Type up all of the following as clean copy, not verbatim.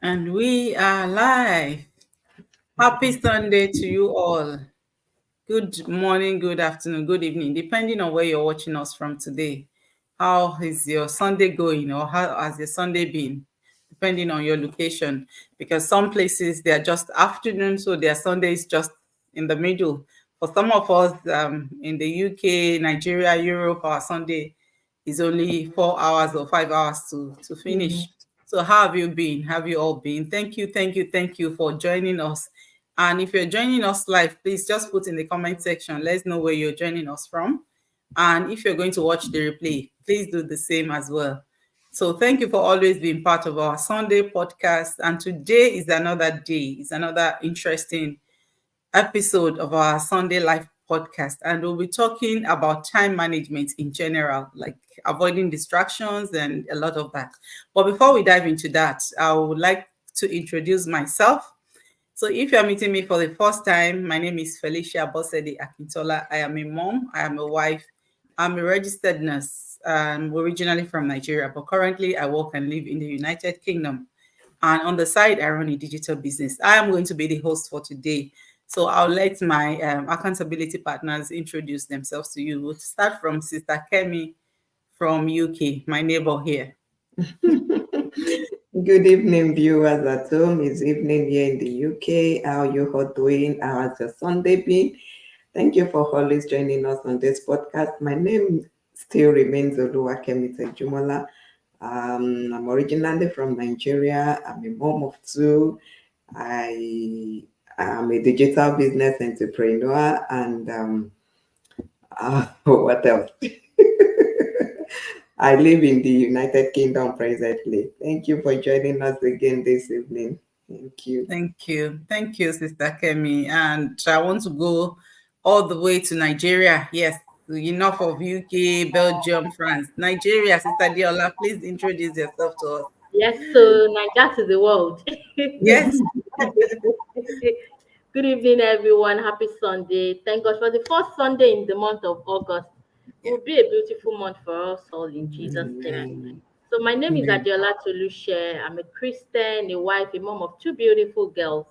And we are live. Happy Sunday to you all. Good morning, good afternoon, good evening, depending on where you're watching us from today. How is your Sunday going, or how has your Sunday been? Depending on your location, because some places they are just afternoon, so their Sunday is just in the middle. For some of us in the UK, Nigeria, Europe, our Sunday is only 4 hours or 5 hours to finish. So how have you been? Have you all been? Thank you for joining us. And if you're joining us live, please just put in the comment section. Let's know where you're joining us from. And if you're going to watch the replay, please do the same as well. So thank you for always being part of our Sunday podcast. And today is another day. It's another interesting episode of our Sunday Life podcast. And we'll be talking about time management in general, like avoiding distractions and a lot of that. But before we dive into that, I would like to introduce myself. So if you're meeting me for the first time, my name is Felicia Bosedi Akintola. I am a mom, I am a wife, I'm a registered nurse. I'm originally from Nigeria, but currently I work and live in the United Kingdom. And on the side, I run a digital business. I am going to be the host for today. So I'll let my accountability partners introduce themselves to you. We'll start from Sister Kemi from UK, my neighbor here. Good evening, viewers at home. It's evening here in the UK. How you all doing? How has your Sunday been? Thank you for always joining us on this podcast. My name still remains Oluwakemi Jumola. I'm originally from Nigeria. I'm a mom of two. I am a digital business entrepreneur, and what else? I live in the United Kingdom presently. Thank you for joining us again this evening. Thank you. Thank you. Thank you, Sister Kemi. And I want to go all the way to Nigeria. Yes, enough of UK, Belgium, France. Nigeria, Sister Diola, please introduce yourself to us. Yes, so Naija to the world. Yes. Good evening, everyone. Happy Sunday. Thank God for the first Sunday in the month of August. It will be a beautiful month for us all in Jesus' name. Amen. So my name is Amen. Adiola Tolushe. I'm a Christian, a wife, a mom of two beautiful girls,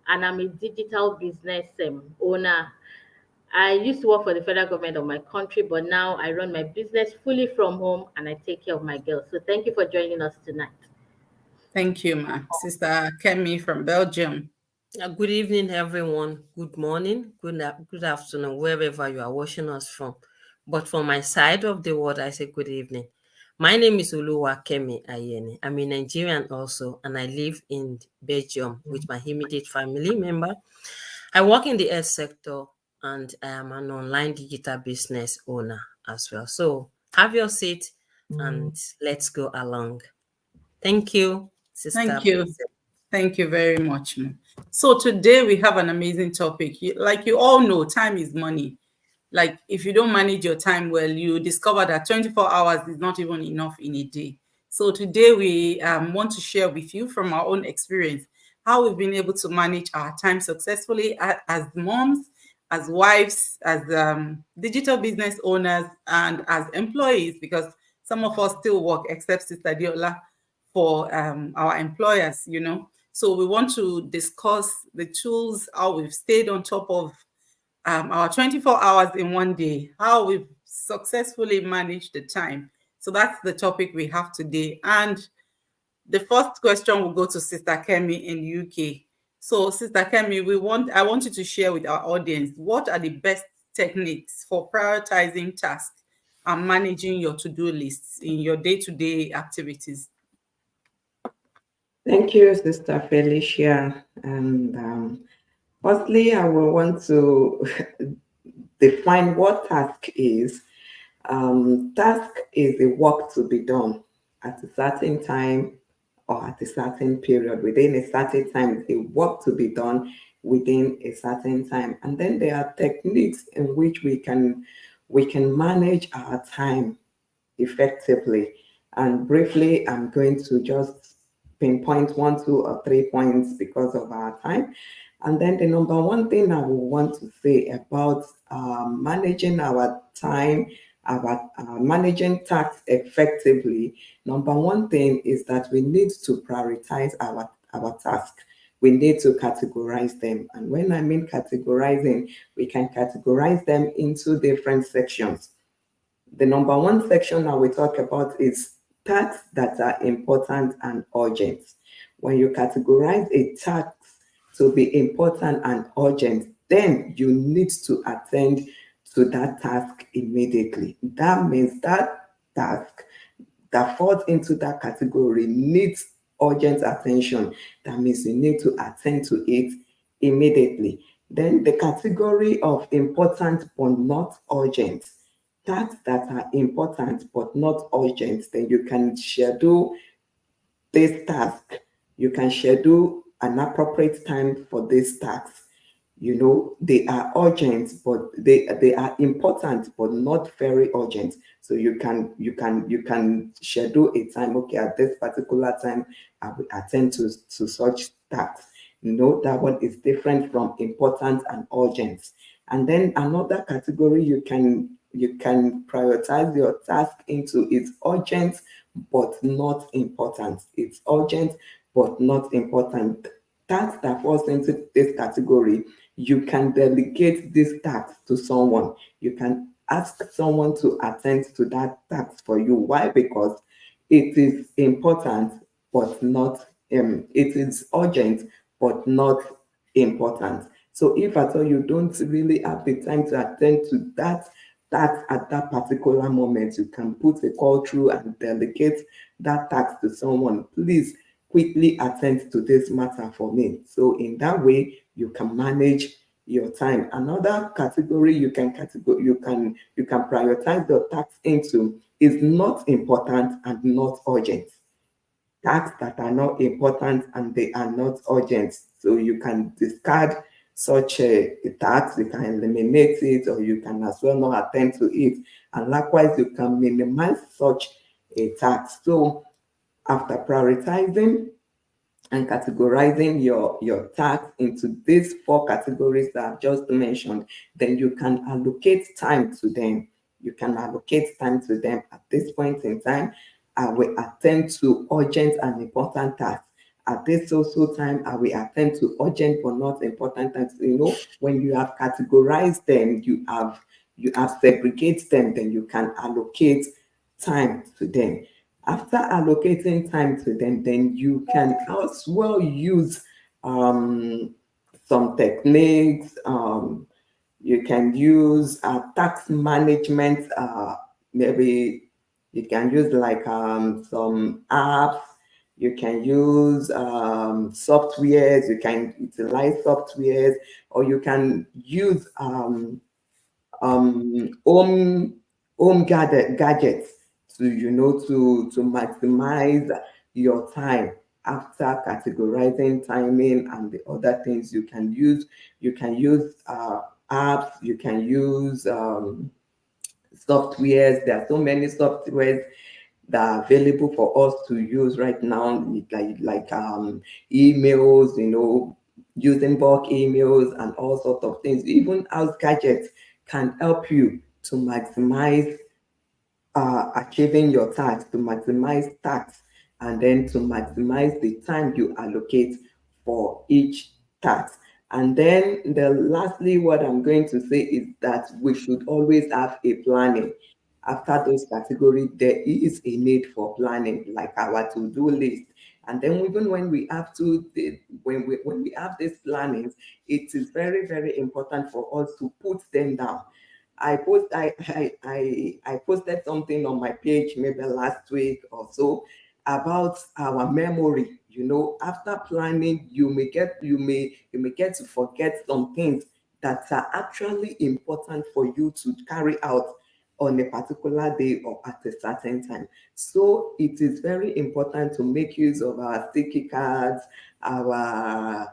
and I'm a digital business owner. I used to work for the federal government of my country, but now I run my business fully from home and I take care of my girls. So thank you for joining us tonight. Thank you, ma. Sister Kemi from Belgium. Good evening, everyone. Good morning, good afternoon, wherever you are watching us from. But from my side of the world, I say good evening. My name is Oluwakemi Ayeni. I'm a Nigerian also, and I live in Belgium with my immediate family member. I work in the health sector, and I am an online digital business owner as well. So have your seat, and let's go along. Thank you, Sister. Thank you. Thank you very much, ma. So today we have an amazing topic. Like you all know, time is money. Like if you don't manage your time well, you discover that 24 hours is not even enough in a day. So today we want to share with you from our own experience how we've been able to manage our time successfully as moms, as wives, as digital business owners, and as employees, because some of us still work, except Sister Diola, for our employers, you know. So we want to discuss the tools, how we've stayed on top of our 24 hours in one day, how we've successfully managed the time. So that's the topic we have today. And the first question will go to Sister Kemi in UK. So, Sister Kemi, I want you to share with our audience what are the best techniques for prioritizing tasks and managing your to-do lists in your day-to-day activities. Thank you, Sister Felicia. And firstly, I will want to define what task is. Task is a work to be done at a certain time or at a certain period, within a certain time, a work to be done within a certain time. And then there are techniques in which we can manage our time effectively. And briefly, I'm going to just pinpoint 1, 2, or 3 points because of our time. And then the number one thing I will want to say about managing our time, about managing tasks effectively, number one thing is that we need to prioritize our task, we need to categorize them. And when I mean categorizing, we can categorize them into different sections. The number one section that we talk about is tasks that are important and urgent. When you categorize a task to be important and urgent, then you need to attend to that task immediately. That means that task that falls into that category needs urgent attention. That means you need to attend to it immediately. Then the category of important but not urgent, tasks that are important but not urgent, then you can schedule this task. You can schedule an appropriate time for this task. They are urgent, but they are important, but not very urgent. So you can schedule a time. Okay, at this particular time, I will attend to such tasks. That one is different from important and urgent. And then another category you can prioritize your task into is urgent but not important. It's urgent but not important. Tasks that falls into this category, you can delegate this task to someone. You can ask someone to attend to that task for you. Why? Because it is important but not it is urgent but not important. So if at all you don't really have the time to attend to that task at that particular moment, you can put a call through and delegate that task to someone. Please quickly attend to this matter for me. So in that way, you can manage your time. Another category you can prioritize your tasks into is not important and not urgent. Tasks that are not important and they are not urgent. So you can discard such a task, you can eliminate it, or you can as well not attend to it. And likewise, you can minimize such a task. So after prioritizing and categorizing your tasks into these four categories that I've just mentioned, then you can allocate time to them. You can allocate time to them. At this point in time, I will attend to urgent and important tasks. At this also time, I will attend to urgent but not important tasks. When you have categorized them, you have segregated them, then you can allocate time to them. After allocating time to them, then you can as well use some techniques. You can use task management. Maybe you can use like some apps. You can use softwares. You can utilize softwares, or you can use home gadgets to maximize your time. After categorizing timing and the other things you can use apps, you can use softwares. There are so many softwares that are available for us to use right now, like emails, using bulk emails and all sorts of things. Even house gadgets can help you to maximize achieving your task, to maximize tasks, and then to maximize the time you allocate for each task. And then lastly, what I'm going to say is that we should always have a planning. After those categories, there is a need for planning, like our to-do list. And then even when we have when we have these plannings, it is very, very important for us to put them down. I posted something on my page maybe last week or so about our memory. After planning, you may get to forget some things that are actually important for you to carry out on a particular day or at a certain time. So it is very important to make use of our sticky cards, our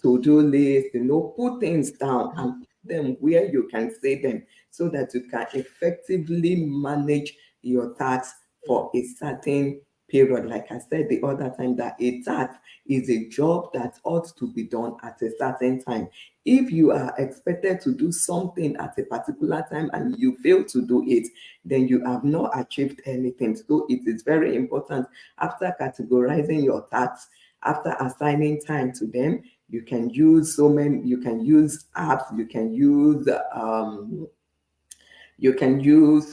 to-do list, put things down and put them where you can see them so that you can effectively manage your tasks for a certain period. Like I said the other time, that a task is a job that ought to be done at a certain time. If you are expected to do something at a particular time and you fail to do it, then you have not achieved anything. So it is very important, after categorizing your tasks After assigning time to them, you can use you can use apps, you can use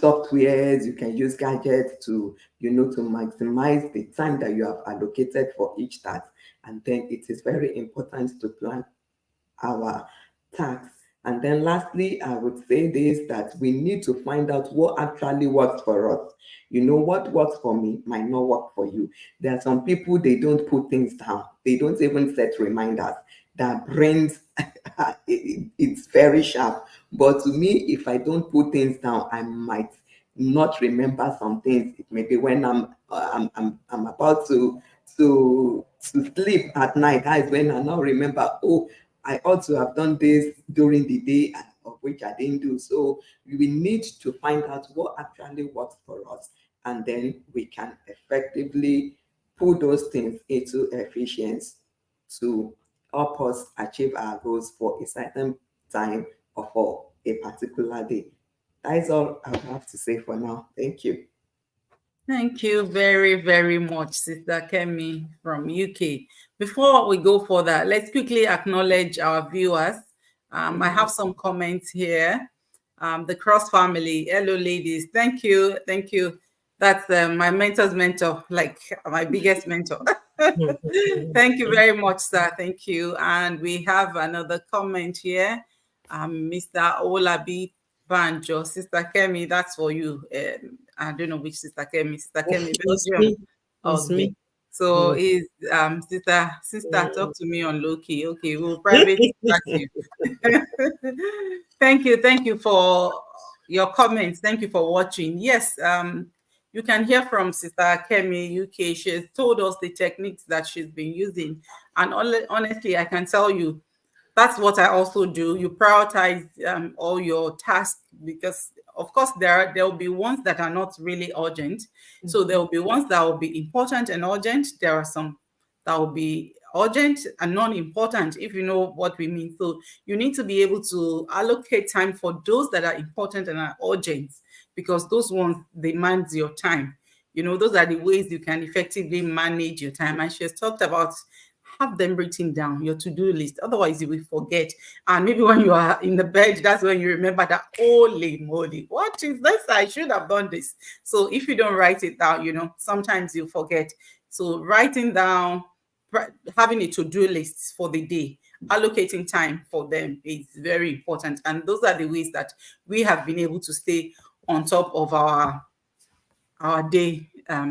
softwares, you can use gadgets to, to maximize the time that you have allocated for each task. And then it is very important to plan our tasks. And then lastly, I would say this, that we need to find out what actually works for us. What works for me might not work for you. There are some people, they don't put things down. They don't even set reminders. Their brains, it's very sharp. But to me, if I don't put things down, I might not remember some things. It may be when I'm about to sleep at night. That is when I now remember, oh, I ought to have done this during the day, of which I didn't do. So we need to find out what actually works for us, and then we can effectively put those things into efficiency to help us achieve our goals for a certain time or for a particular day. That is all I have to say for now. Thank you. Thank you very, very much, Sister Kemi from UK. Before we go further, let's quickly acknowledge our viewers. I have some comments here. The Cross family, hello, ladies. Thank you. Thank you. That's my mentor's mentor, like my biggest mentor. Thank you very much, sir. Thank you. And we have another comment here. Mr. Olabi Banjo, Sister Kemi, that's for you. I don't know which Sister Kemi. Sister Kemi, Belgium. It's me. So is sister, talk to me on low-key. Okay, we'll private chat you. Thank you for your comments. Thank you for watching. Yes, you can hear from Sister Kemi UK. She has told us the techniques that she's been using. And honestly, I can tell you, that's what I also do. You prioritize all your tasks, because of course there will be ones that are not really urgent. So there will be ones that will be important and urgent. There are some that will be urgent and non-important, if you know what we mean. So you need to be able to allocate time for those that are important and are urgent, because those ones demand your time. Those are the ways you can effectively manage your time. And she has talked about have them written down, your to-do list. Otherwise, you will forget. And maybe when you are in the bed, that's when you remember that, holy moly, what is this? I should have done this. So if you don't write it down, sometimes you forget. So writing down, having a to-do list for the day, allocating time for them is very important. And those are the ways that we have been able to stay on top of our day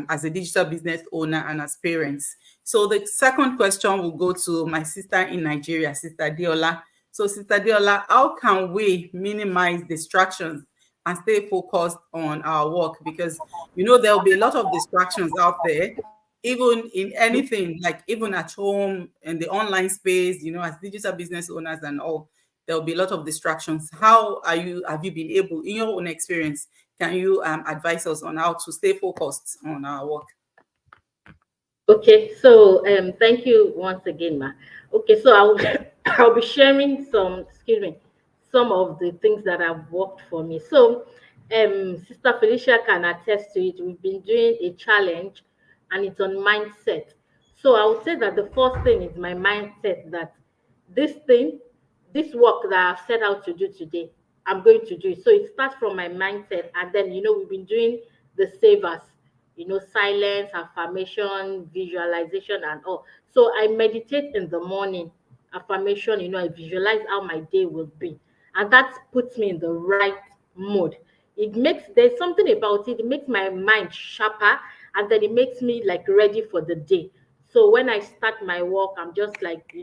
as a digital business owner and as parents. So the second question will go to my sister in Nigeria, Sister Diola. So Sister Diola, how can we minimize distractions and stay focused on our work? Because, there will be a lot of distractions out there, even in anything, like even at home, in the online space, as digital business owners and all, there will be a lot of distractions. How have you been able, in your own experience, can you advise us on how to stay focused on our work? Okay, so thank you once again, Ma. Okay, so I'll be sharing some of the things that have worked for me. So Sister Felicia can attest to it. We've been doing a challenge, and it's on mindset. So I would say that the first thing is my mindset, that this work that I've set out to do today, I'm going to do it. So it starts from my mindset, and then we've been doing the savers, silence, affirmation, visualization, and all. So I meditate in the morning, affirmation, I visualize how my day will be, and that puts me in the right mood. There's something about it makes my mind sharper, and then it makes me like ready for the day. So when I start my work, I'm just like,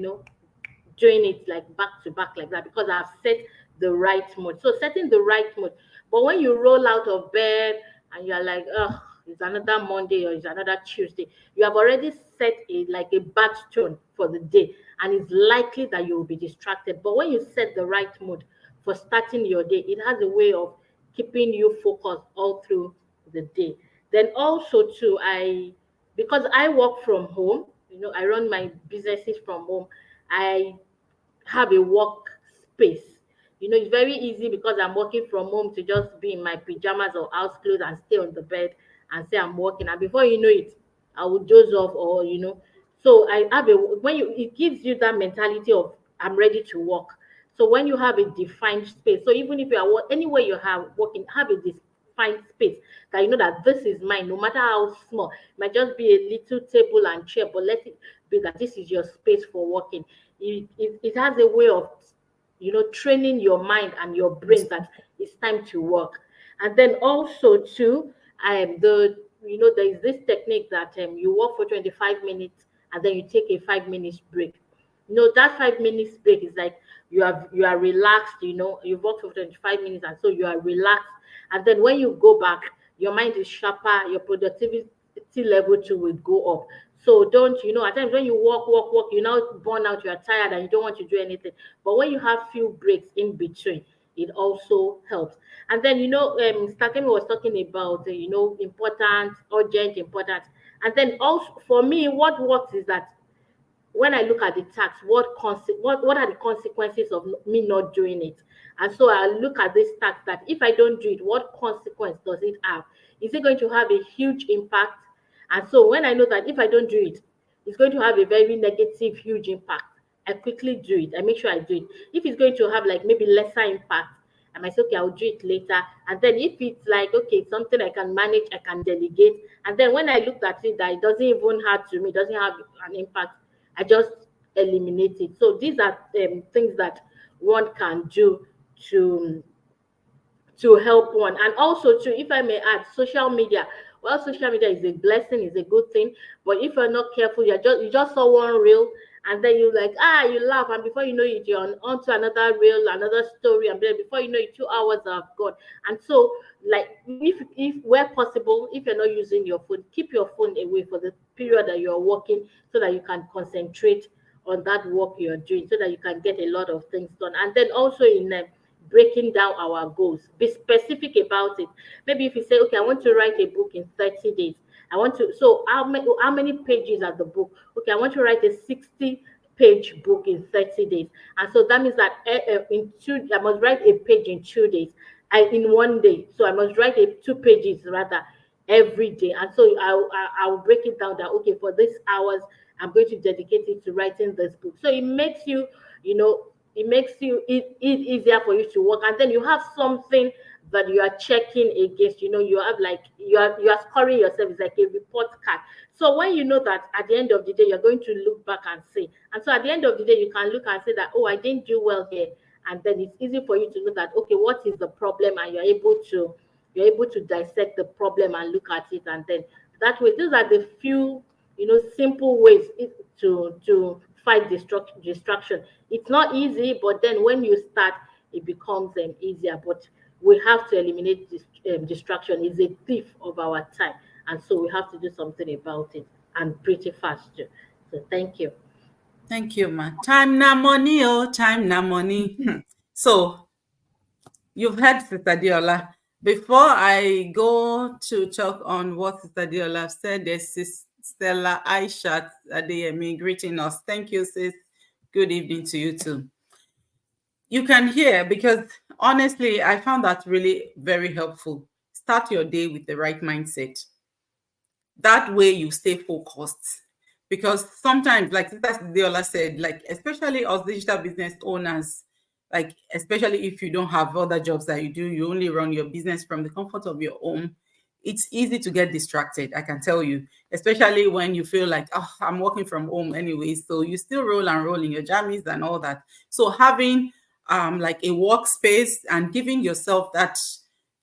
doing it like back to back like that, because I've set the right mood. So setting the right mood. But when you roll out of bed and you're like, oh, it's another Monday or it's another Tuesday, you have already set a bad tone for the day, and it's likely that you will be distracted. But when you set the right mood for starting your day, it has a way of keeping you focused all through the day. Then also too, because I work from home, I run my businesses from home, I have a work space. It's very easy because I'm working from home to just be in my pajamas or house clothes and stay on the bed and say I'm working. And before you know it, I will doze off, or. So I have a when you it gives you that mentality of I'm ready to work. So when you have a defined space, so even if you are anywhere you have working, have a defined space that you know that this is mine, no matter how small. It might just be a little table and chair, but let it be that this is your space for working. It has a way of training your mind and your brain that it's time to work. And then also too, there is this technique that you work for 25 minutes and then you take a 5 minutes break. That 5 minutes break is like you are relaxed, you've worked for 25 minutes and so you are relaxed. And then when you go back, your mind is sharper, your productivity level too will go up. So don't, at times when you walk, you now burn out, you're tired and you don't want to do anything. But when you have few breaks in between, it also helps. And then, Stakemi was talking about, important, urgent, important. And then also for me, what works is that when I look at the tax, what are the consequences of me not doing it? And so I look at this tax that if I don't do it, what consequence does it have? Is it going to have a huge impact? And so when I know that if I don't do it, it's going to have a very negative, huge impact, I quickly do it. I make sure I do it. If it's going to have like maybe lesser impact, I might say, okay, I'll do it later. And then if it's like, okay, something I can manage, I can delegate. And then when I looked at it, that it doesn't even hurt to me, doesn't have an impact, I just eliminate it. So these are things that one can do to help one. And also too, if I may add, social media. Well, social media is a blessing, is a good thing, but if you're not careful, you just saw one reel and then you like you laugh, and before you know it, you're on to another reel, another story, and then before you know it, 2 hours have gone. And so, like, if where possible, if you're not using your phone, keep your phone away for the period that you're working, so that you can concentrate on that work you're doing, so that you can get a lot of things done. And then also in breaking down our goals, be specific about it. Maybe if you say, okay, I want to write a book in 30 days, I want to, so how many pages are the book? Okay, I want to write a 60-page book in 30 days. And so that means that I must write a page in 2 days, in one day. So I must write 2 pages rather every day. And so I'll break it down that, okay, for this hours, I'm going to dedicate it to writing this book. So it makes you, it easier for you to work. And then you have something that you are checking against. You have like you are scoring yourself. It's like a report card. So when you know that at the end of the day you're going to look back and say, and so at the end of the day you can look and say that, oh, I didn't do well here. And then it's easy for you to know that, okay, what is the problem? And you're able to dissect the problem and look at it. And then that way, these are the few simple ways to fight distraction. It's not easy, but then when you start, it becomes easier. But we have to eliminate this distraction. It's a thief of our time, and so we have to do something about it, and pretty fast too. So thank you. Thank you, ma. Time na money, time na money. So you've heard Sister Diola. Before I go to talk on what Sister Diola said, there's Stella Aishat Adeyemi greeting us. Thank you, sis. Good evening to you too. You can hear, because honestly, I found that really very helpful. Start your day with the right mindset. That way you stay focused. Because sometimes, like Sister Diola said, like especially us digital business owners, like especially if you don't have other jobs that you do, you only run your business from the comfort of your home, it's easy to get distracted, I can tell you, especially when you feel like, oh, I'm working from home anyway. So you still roll and roll in your jammies and all that. So having like a workspace and giving yourself that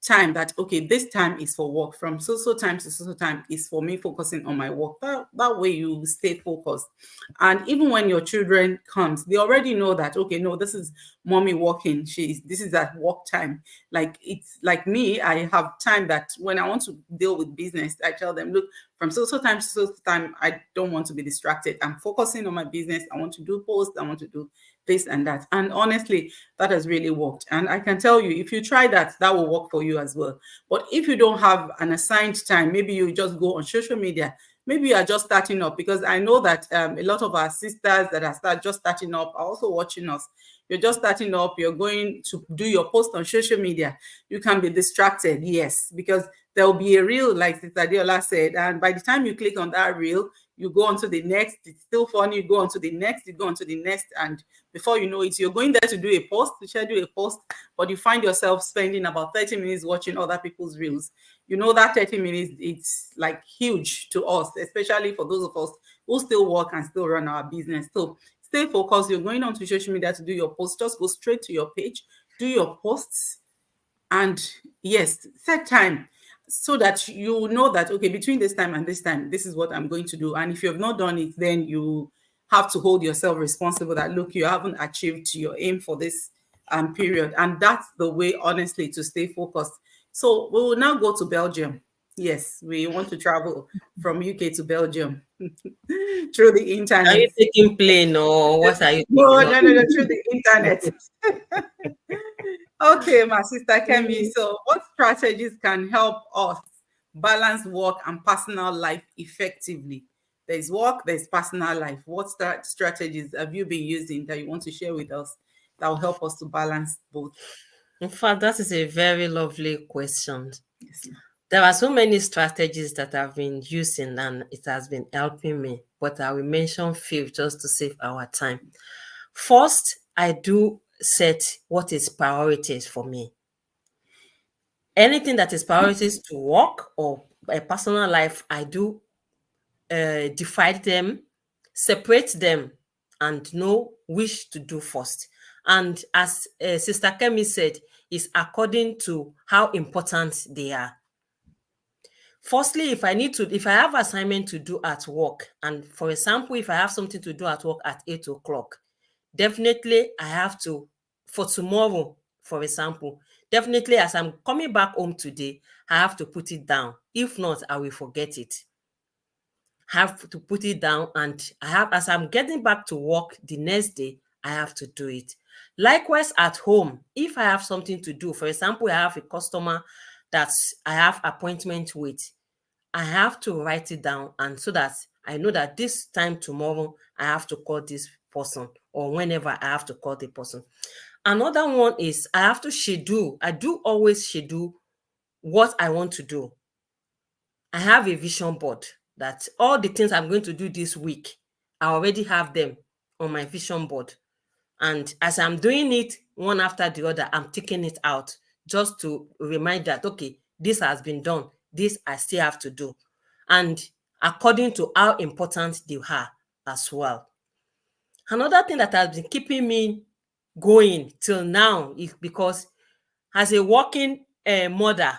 time that, okay, this time is for work, from so time to so time is for me focusing on my work. That way you stay focused. And even when your children comes, they already know that, okay, no, this is mommy working, this is at work time. Like, it's like me, I have time that when I want to deal with business, I tell them, look, from so time to so time, I don't want to be distracted. I'm focusing on my business. I want to do posts, I want to do this and that. And honestly, that has really worked. And I can tell you, if you try that, that will work for you as well. But if you don't have an assigned time, maybe you just go on social media, maybe you are just starting up, because I know that a lot of our sisters that are just starting up are also watching us. You're just starting up, you're going to do your post on social media. You can be distracted, yes, because there will be a reel, like Sister Diola said, and by the time you click on that reel, you go on to the next, it's still funny, you go on to the next, you go on to the next, and before you know it, you're going there to do a post, to schedule a post, but you find yourself spending about 30 minutes watching other people's reels. You know, that 30 minutes, it's like huge to us, especially for those of us who still work and still run our business. So stay focused. You're going on to social media to do your post, just go straight to your page, do your posts, and yes, set time so that you know that, okay, between this time and this time, this is what I'm going to do. And if you have not done it, then you have to hold yourself responsible that, look, you haven't achieved your aim for this period. And that's the way, honestly, to stay focused. So we will now go to Belgium. Yes, we want to travel from UK to Belgium through the internet. Are you taking plane or what are you No, taking? through the internet. Okay, my sister Kemi. So, what strategies can help us balance work and personal life effectively? There's work, there's personal life. What strategies have you been using that you want to share with us that will help us to balance both? In fact, that is a very lovely question. Yes. There are so many strategies that I've been using and it has been helping me, but I will mention few just to save our time. First, I do set what is priorities for me. Anything that is priorities to work or a personal life, I do divide them, separate them, and know which to do first. And as Sister Kemi said, is according to how important they are. Firstly, if I have assignment to do at work, and for example, if I have something to do at work at 8 o'clock, definitely I have to, for tomorrow, for example, definitely as I'm coming back home today, I have to put it down. If not, I will forget it. Have to put it down, and as I'm getting back to work the next day, I have to do it. Likewise at home, if I have something to do, for example, I have a customer that I have appointment with, I have to write it down, and so that I know that this time tomorrow I have to call this person, or whenever I have to call the person. Another one is I have to schedule. I do always schedule what I want to do. I have a vision board that all the things I'm going to do this week, I already have them on my vision board. And as I'm doing it one after the other, I'm taking it out just to remind that, okay, this has been done. This I still have to do. And according to how important they are as well. Another thing that has been keeping me going till now is because as a working mother,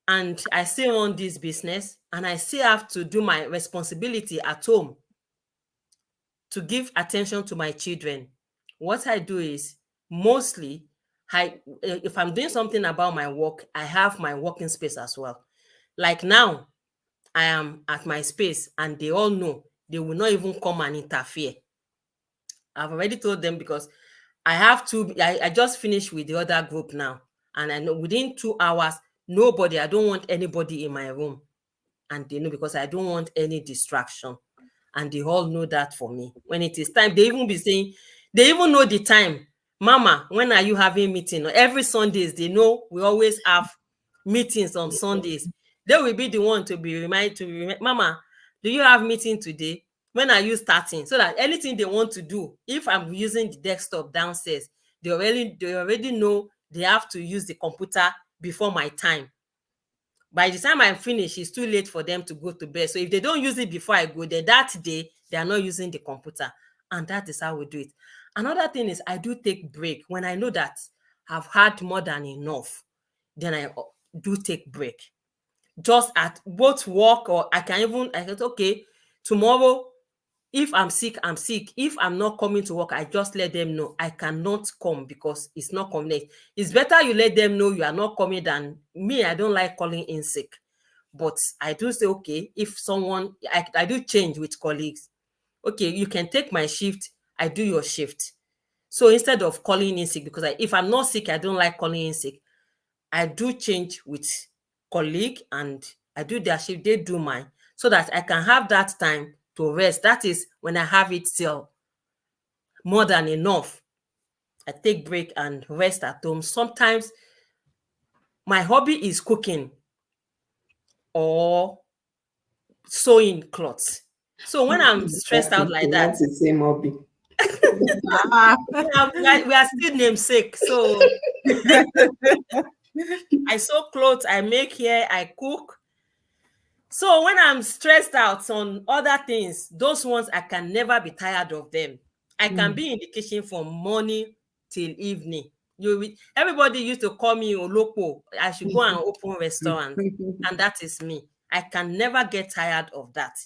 and I still run this business, and I still have to do my responsibility at home to give attention to my children. What I do is mostly, if I'm doing something about my work, I have my working space as well. Like now, I am at my space and they all know they will not even come and interfere. I've already told them because I just finished with the other group now. And I know within 2 hours, I don't want anybody in my room. And they know because I don't want any distraction. And they all know that for me. When it is time, they even know the time. Mama, when are you having meeting? Every Sundays, they know we always have meetings on Sundays. They will be the one to be reminded Mama, do you have meeting today? When are you starting? So that anything they want to do, if I'm using the desktop downstairs, they already know they have to use the computer before my time. By the time I finish, it's too late for them to go to bed. So if they don't use it before I go there, that day, they are not using the computer. And that is how we do it. Another thing is I do take break. When I know that I've had more than enough, then I do take break. Just at both work, or I said, okay, tomorrow, if I'm sick, I'm sick. If I'm not coming to work, I just let them know I cannot come because it's not convenient. It's better you let them know you are not coming than me. I don't like calling in sick. But I do say, okay, if someone, I do change with colleagues. Okay, you can take my shift. I do your shift. So instead of calling in sick, because if I'm not sick, I don't like calling in sick. I do change with colleague and I do their shift, they do mine, so that I can have that time to rest. That is when I have it still more than enough. I take break and rest at home. Sometimes my hobby is cooking or sewing clothes. So when I'm stressed out like that, That's the same hobby. Ah. we are still namesake. So I sew clothes, I make hair, I cook. So when I'm stressed out on other things, those ones I can never be tired of them. I can be in the kitchen from morning till evening. Everybody used to call me Oloko. I should go and open restaurant, and that is me. I can never get tired of that.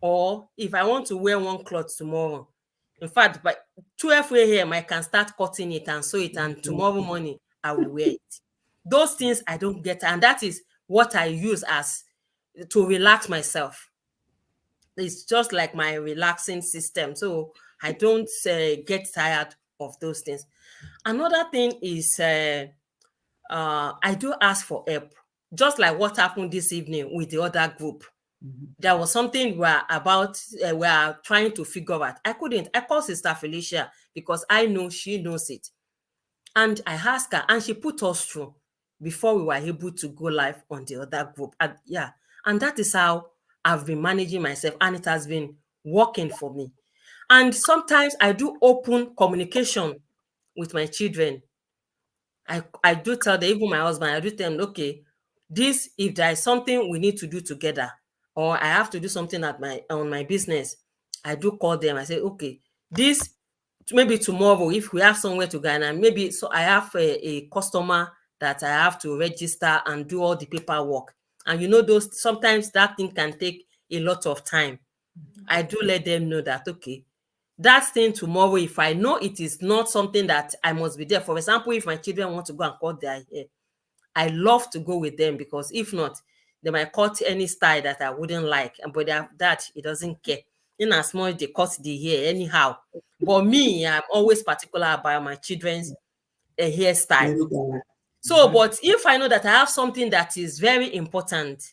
Or if I want to wear one cloth tomorrow, in fact, by 12 a.m. I can start cutting it and sew it, and tomorrow morning I will wear it. Those things I don't get, and that is what I use as to relax myself. It's just like my relaxing system. So I don't get tired of those things. Another thing is I do ask for help, just like what happened this evening with the other group. There was something we are trying to figure out. I couldn't. I called Sister Felicia because I know she knows it. And I asked her, and she put us through before we were able to go live on the other group. And that is how I've been managing myself, and it has been working for me. And sometimes I do open communication with my children. I do tell them, even my husband, I do tell them, okay, if there is something we need to do together, or I have to do something on my business, I do call them. I say, okay, this maybe tomorrow, if we have somewhere to go, and maybe so I have a customer that I have to register and do all the paperwork. And those sometimes that thing can take a lot of time. I do let them know that, okay, that thing tomorrow, if I know it is not something that I must be there. For example, if my children want to go and cut their hair, I love to go with them, because if not, they might cut any style that I wouldn't like. But that it doesn't care. In as much they cut the hair anyhow. But me, I'm always particular about my children's hairstyle. So, but if I know that I have something that is very important,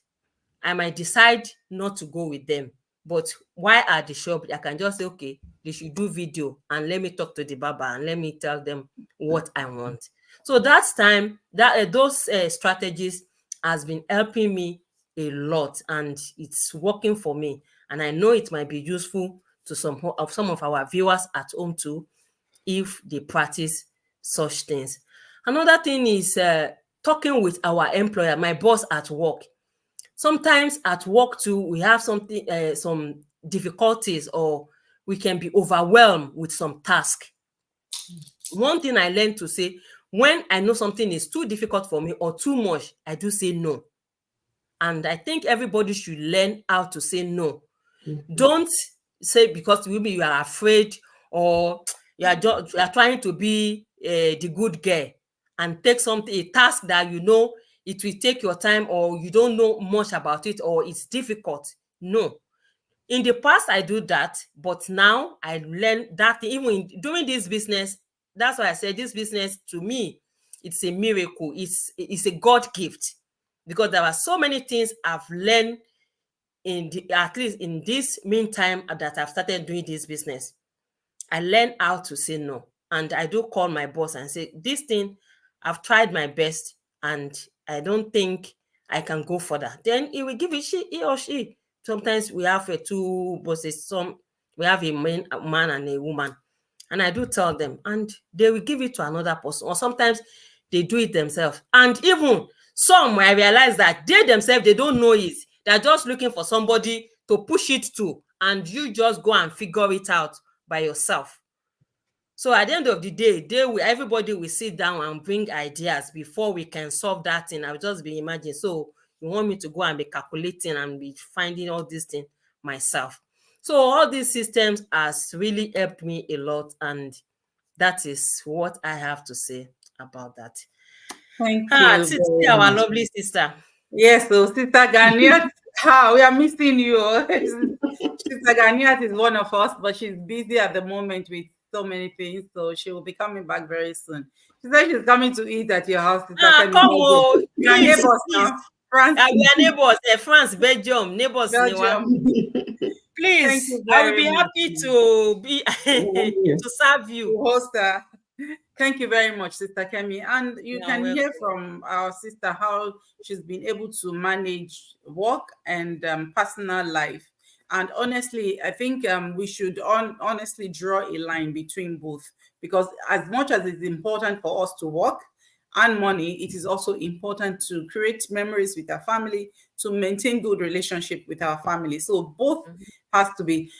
I might decide not to go with them. But while at the shop, I can just say, okay, they should do video and let me talk to the barber and let me tell them what I want. So that's time that those strategies has been helping me a lot, and it's working for me. And I know it might be useful to some of our viewers at home too, if they practice such things. Another thing is talking with our employer, my boss at work. Sometimes at work too, we have some difficulties, or we can be overwhelmed with some task. One thing I learned to say, when I know something is too difficult for me or too much, I do say no. And I think everybody should learn how to say no. Don't say because maybe you are afraid, or you are trying to be the good girl, and take a task that it will take your time, or you don't know much about it, or it's difficult. No. In the past, I do that, but now I learn that even doing this business, that's why I said this business to me, it's a miracle. It's a God gift, because there are so many things I've learned at least in this meantime that I've started doing this business. I learned how to say no. And I do call my boss and say, this thing, I've tried my best and I don't think I can go further. Then he will give it, he or she. Sometimes we have two bosses. We have a man and a woman. And I do tell them, and they will give it to another person. Or sometimes they do it themselves. And even some, I realize that they themselves, they don't know it. They're just looking for somebody to push it to, and you just go and figure it out by yourself. So at the end of the day, everybody will sit down and bring ideas before we can solve that thing. I'll just be imagining. So you want me to go and be calculating and be finding all these things myself. So all these systems has really helped me a lot, and that is what I have to say about that. Thank you. Sister, our lovely sister. Yes, so Sister Ganiat, we are missing you. Sister Ganiat is one of us, but she's busy at the moment with so many things, so she will be coming back very soon. She said she's coming to eat at your house. Come on, we are neighbors now. France. We are neighbors. France, Belgium, neighbors. Belgium. Please, I will be happy to be to serve you. To host her. Thank you very much, Sister Kemi. And you can hear from our sister how she's been able to manage work and personal life. And honestly, I think we should honestly draw a line between both, because as much as it's important for us to work and money, it is also important to create memories with our family, to maintain good relationship with our family. So both has to be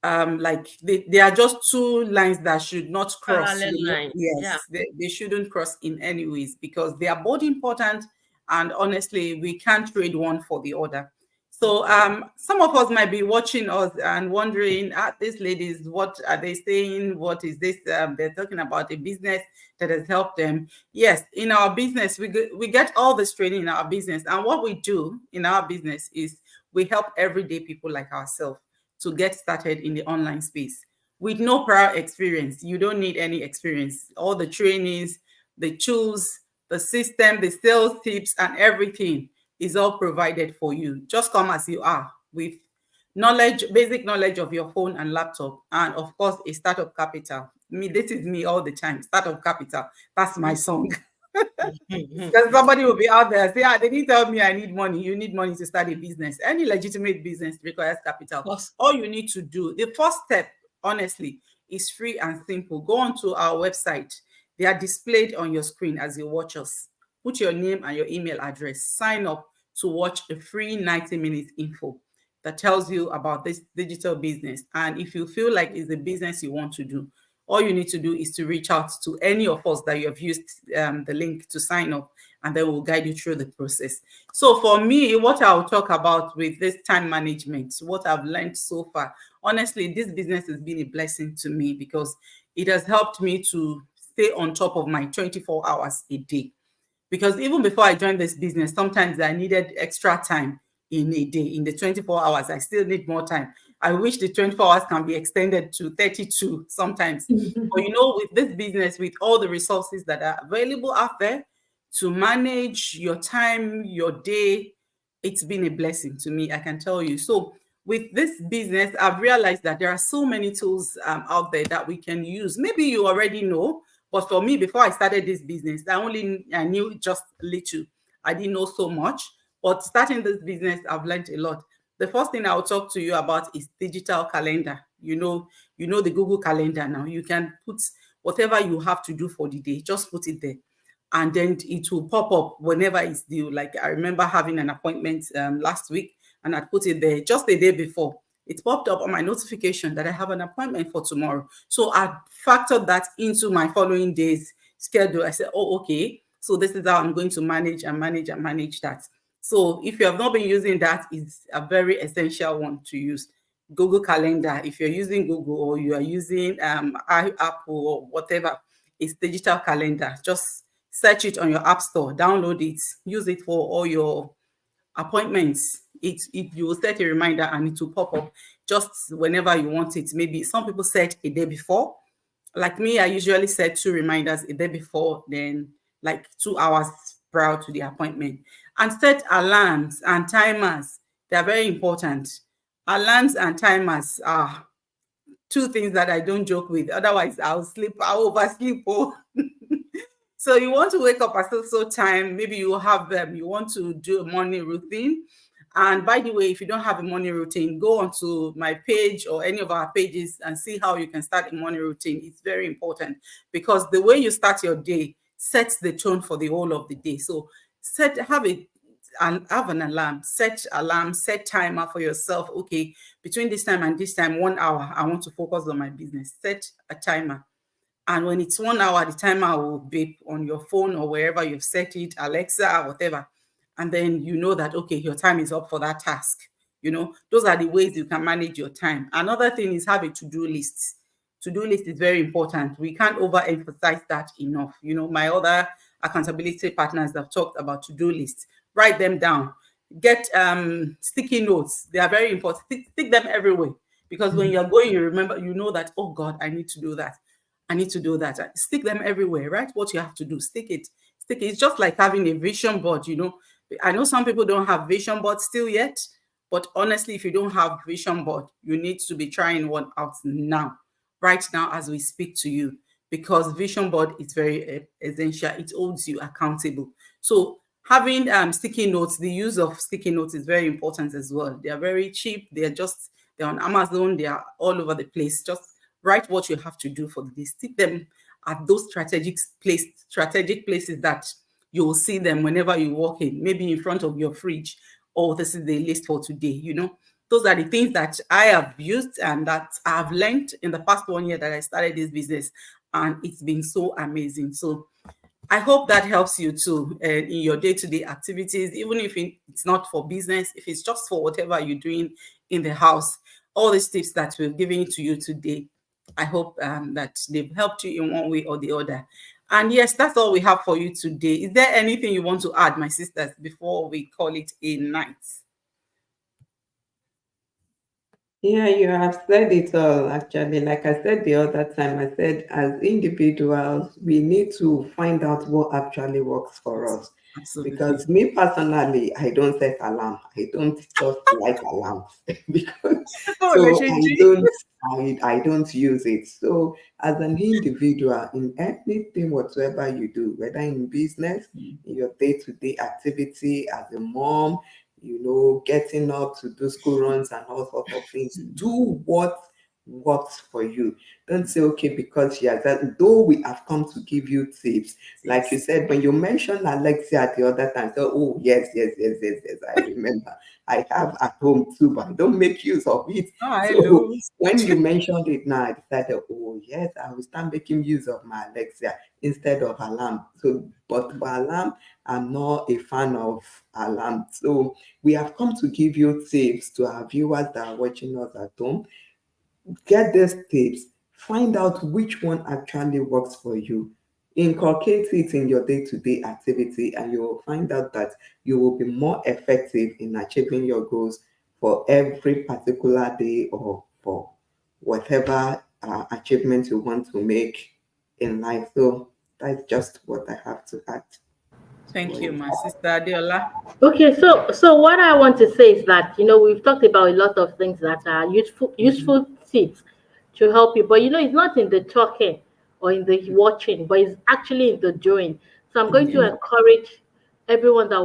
like they are just two lines that should not cross. Parallel line. Yes, Yeah. they shouldn't cross in any ways, because they are both important, and honestly we can't trade one for the other. So some of us might be watching us and wondering, these ladies, what are they saying? What is this? They're talking about a business that has helped them. Yes, in our business, we get all this training in our business. And what we do in our business is we help everyday people like ourselves to get started in the online space with no prior experience. You don't need any experience. All the trainings, the tools, the system, the sales tips, and everything is all provided for you. Just come as you are, with knowledge, basic knowledge of your phone and laptop, and of course a startup capital. This is me all the time. Startup capital, that's my song. Because somebody will be out there say, they didn't tell me I need money. You need money to start a business. Any legitimate business requires capital. All you need to do, the first step, honestly, is free and simple. Go onto our website. They are displayed on your screen as you watch us. Put your name and your email address. Sign up to watch a free 90-minute info that tells you about this digital business. And if you feel like it's a business you want to do, all you need to do is to reach out to any of us that you have used the link to sign up, and then we'll guide you through the process. So for me, what I'll talk about with this time management, what I've learned so far, honestly, this business has been a blessing to me, because it has helped me to stay on top of my 24 hours a day. Because even before I joined this business, sometimes I needed extra time in a day. In the 24 hours, I still need more time. I wish the 24 hours can be extended to 32 sometimes. But with this business, with all the resources that are available out there to manage your time, your day, it's been a blessing to me, I can tell you. So with this business, I've realized that there are so many tools out there that we can use. Maybe you already know, but for me, before I started this business, I knew just little. I didn't know so much. But starting this business, I've learned a lot. The first thing I'll talk to you about is digital calendar. You know the Google Calendar now. You can put whatever you have to do for the day, just put it there. And then it will pop up whenever it's due. Like I remember having an appointment last week, and I put it there just the day before. It popped up on my notification that I have an appointment for tomorrow. So I factored that into my following day's schedule. I said, oh, okay, so this is how I'm going to manage that. So if you have not been using that, it's a very essential one to use. Google Calendar. If you're using Google, or you are using Apple or whatever, it's digital calendar. Just search it on your app store, download it, use it for all your appointments. You will set a reminder and it will pop up just whenever you want it. Maybe some people set a day before. Like me, I usually set 2 reminders a day before, then like 2 hours prior to the appointment. And set alarms and timers. They are very important. Alarms and timers are 2 things that I don't joke with. Otherwise, I'll oversleep. So you want to wake up at so time. Maybe you want to do a morning routine. And by the way, if you don't have a morning routine, go onto my page or any of our pages and see how you can start a morning routine. It's very important, because the way you start your day sets the tone for the whole of the day. So have an alarm, set timer for yourself. Okay, between this time and this time, 1 hour, I want to focus on my business. Set a timer. And when it's 1 hour, the timer will beep on your phone or wherever you've set it, Alexa, whatever. And then you know that, okay, your time is up for that task. Those are the ways you can manage your time. Another thing is have a to-do list. To-do list is very important. We can't overemphasize that enough. My other accountability partners have talked about to-do lists. Write them down. Get sticky notes. They are very important. Stick them everywhere. Because when you're going, you remember, that, oh God, I need to do that. I need to do that. Stick them everywhere. Write what you have to do. Stick it. It's just like having a vision board, I know some people don't have vision board still yet, but honestly, if you don't have vision board, you need to be trying one out now, right now as we speak to you, because vision board is very essential. It holds you accountable. So having sticky notes, the use of sticky notes is very important as well. They are very cheap. They are just they're on Amazon, they are all over the place. Just write what you have to do for this. Stick them at those strategic places that you will see them whenever you walk in, maybe in front of your fridge. Oh, this is the list for today. You know, those are the things that I have used and that I've learned in the past 1 year that I started this business, and it's been so amazing. So I hope that helps you too in your day-to-day activities, even if it's not for business, if it's just for whatever you're doing in the house. All these tips that we've given to you today, I hope that they've helped you in one way or the other. And yes, that's all we have for you today. Is there anything you want to add, my sisters, before we call it a night? Yeah, you have said it all actually. Like I said the other time, I said as individuals, we need to find out what actually works for us. Absolutely. Because me personally, I don't set alarm. I don't just like alarms because so I don't use it. So as an individual, in anything whatsoever you do, whether in business, in your day-to-day activity as a mom, you know, getting up to do school runs and all sorts of things, do what works for you. Don't say, okay, because yeah, that though we have come to give you tips, like you said, when you mentioned Alexia the other time, so oh yes, I remember. I have at home too, but I don't make use of it. So when you mentioned it now, I decided, oh yes, I will start making use of my Alexia instead of alarm. So, but for alarm, I'm not a fan of alarm. So we have come to give you tips to our viewers that are watching us at home. Get these tips, find out which one actually works for you, inculcate it in your day-to-day activity, and you will find out that you will be more effective in achieving your goals for every particular day or for whatever achievement you want to make in life. So that's just what I have to add. Thank you, my sister Adiola. Okay, so what I want to say is that we've talked about a lot of things that are useful tips to help you, but it's not in the talking or in the watching, but it's actually in the doing. So I'm going to encourage everyone that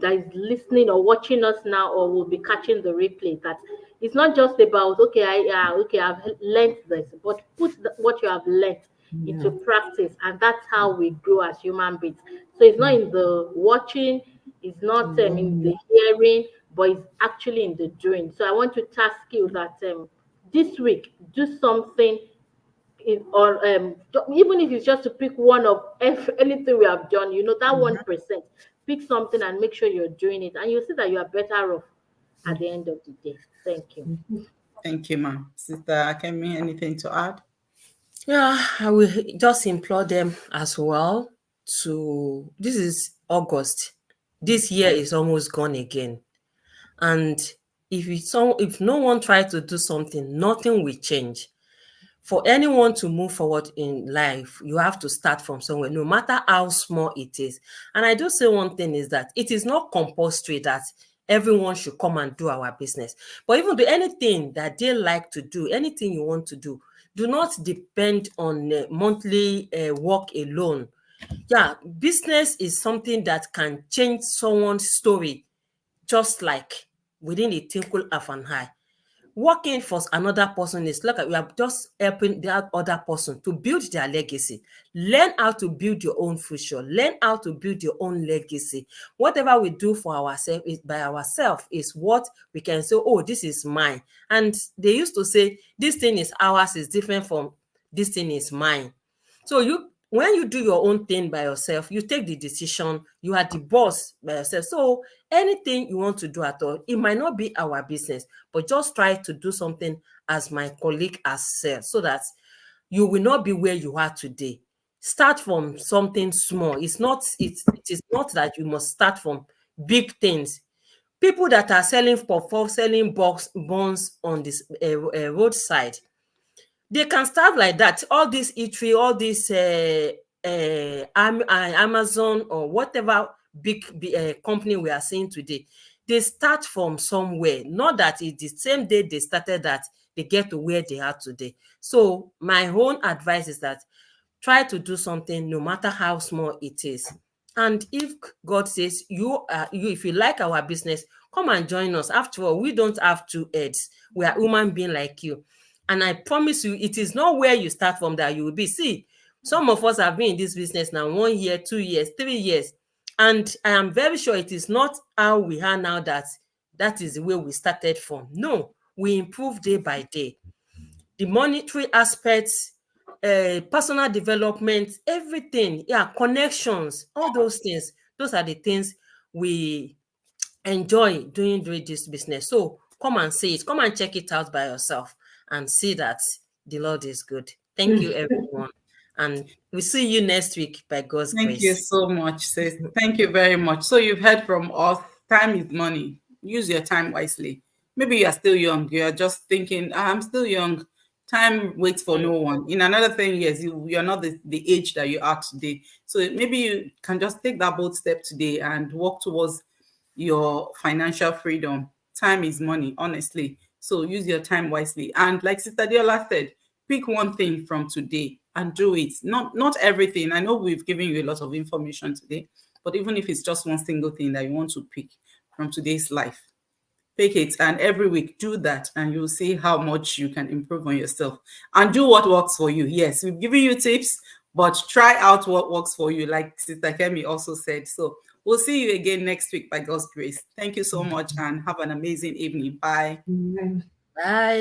is listening or watching us now or will be catching the replay that it's not just about I've learned this, but put what you have learned into practice, and that's how we grow as human beings. So it's not in the watching, it's not in the hearing, but it's actually in the doing. So I want to task you that this week do something or even if it's just to pick one of anything we have done, that 1%, pick something and make sure you're doing it, and you'll see that you are better off at the end of the day. Thank you. Thank you, ma'am. Sister Akemi, anything to add? Yeah, I will just implore them as well this is August. This year is almost gone again. And if no one tries to do something, nothing will change. For anyone to move forward in life, you have to start from somewhere, no matter how small it is. And I do say one thing is that it is not compulsory that everyone should come and do our business. But even do anything that they like to do, anything you want to do not depend on monthly work alone. Yeah, business is something that can change someone's story just like within a twinkle of an eye. Working for another person is like we are just helping that other person to build their legacy. Learn how to build your own future. Learn how to build your own legacy. Whatever we do for ourselves is by ourselves is what we can say, oh, this is mine. And they used to say, this thing is ours is different from this thing is mine. So when you do your own thing by yourself, you take the decision, you are the boss by yourself. So anything you want to do at all, it might not be our business, but just try to do something as my colleague has said, so that you will not be where you are today. Start from something small. It is not that you must start from big things. People that are selling buns on this roadside, they can start like that. All this eatery, all this Amazon or whatever big company we are seeing today, they start from somewhere. Not that it's the same day they started that they get to where they are today. So my own advice is that try to do something no matter how small it is. And if God says if you like our business, come and join us. After all, we don't have two heads. We are human beings like you. And I promise you, it is not where you start from that you will be. See, some of us have been in this business now 1 year, 2 years, 3 years. And I am very sure it is not how we are now that is the way we started from. No, we improve day by day. The monetary aspects, personal development, everything, connections, all those things. Those are the things we enjoy doing this business. So come and see it. Come and check it out by yourself and see that the Lord is good. Thank you, everyone. And we'll see you next week by God's grace. Thank you so much, sis. Thank you very much. So you've heard from us, time is money. Use your time wisely. Maybe you are still young. You are just thinking, I'm still young. Time waits for no one. In another 10 years, you're not the age that you are today. So maybe you can just take that bold step today and walk towards your financial freedom. Time is money, honestly. So use your time wisely. And like Sister Diola said, pick one thing from today and do it. Not everything. I know we've given you a lot of information today, but even if it's just one single thing that you want to pick from today's life, pick it, and every week do that, and you'll see how much you can improve on yourself and do what works for you. Yes, we've given you tips, but try out what works for you, like Sister Kemi also said. So we'll see you again next week by God's grace. Thank you so much and have an amazing evening. Bye. Bye.